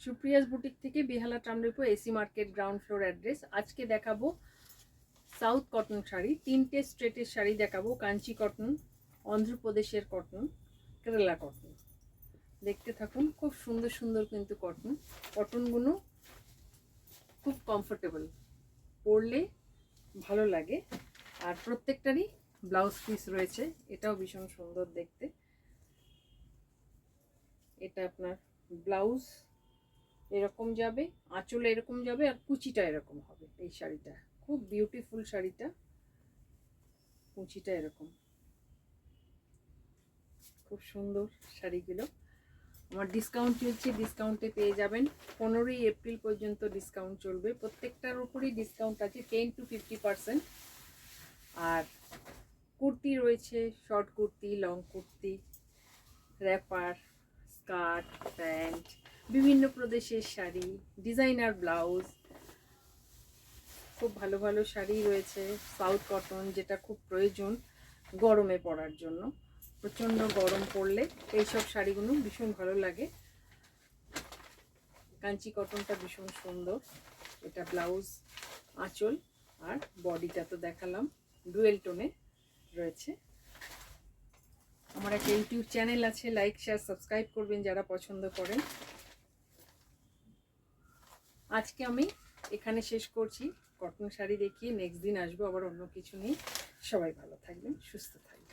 Supriya's boutique থেকে বেহালা টামরিপো AC market ground floor address. আজকে দেখাবো সাউথ কটন শাড়ি, তিনটে স্ট্রেটের শাড়ি দেখাবো। কাঞ্চি কটন, অন্ধ্রপ্রদেশের কটন, কেরালা কটন। দেখতে থাকুন, খুব সুন্দর সুন্দর কিন্তু কটনগুলো খুব কমফোর্টেবল, পরলে ভালো লাগে। আর প্রত্যেকটারই ব্লাউজ পিস রয়েছে, এটাও ভীষণ সুন্দর দেখতে। এটা আপনার ব্লাউজ এরকম যাবে, আঁচলে এরকম যাবে, আর কুচিটা এরকম হবে। এই শাড়িটা খুব বিউটিফুল, শাড়িটা কুচিটা এরকম, খুব সুন্দর শাড়িগুলো। আমার ডিসকাউন্ট চলছে, ডিসকাউন্টে পেয়ে যাবেন। 15ই এপ্রিল পর্যন্ত ডিসকাউন্ট চলবে, প্রত্যেকটার উপরেই ডিসকাউন্ট আছে 10 to 50%। আর কুর্তি রয়েছে, short kurti, long kurti, wrapper, skirt, pant, বিভিন্ন প্রদেশের শাড়ি, ডিজাইনার ব্লাউজ, খুব ভালো ভালো শাড়ি রয়েছে। সাউথ কটন, যেটা খুব প্রয়োজন গরমে পরার জন্য, প্রচণ্ড গরম পড়লে এইসব শাড়িগুলো ভীষণ ভালো লাগে। কাঞ্চি কটনটা ভীষণ সুন্দর। এটা ব্লাউজ, আঁচল আর বডিটা তো দেখালাম, ডুয়েল টোনে রয়েছে। আমার একটা ইউটিউব চ্যানেল আছে, লাইক শেয়ার সাবস্ক্রাইব করবেন যারা পছন্দ করেন। আজকে আমি এখানে শেষ করছি কটন শাড়ি দেখিয়ে। নেক্সট দিন আসবো আবার অন্য কিছু নিয়ে। সবাই ভালো থাকবেন, সুস্থ থাকবেন।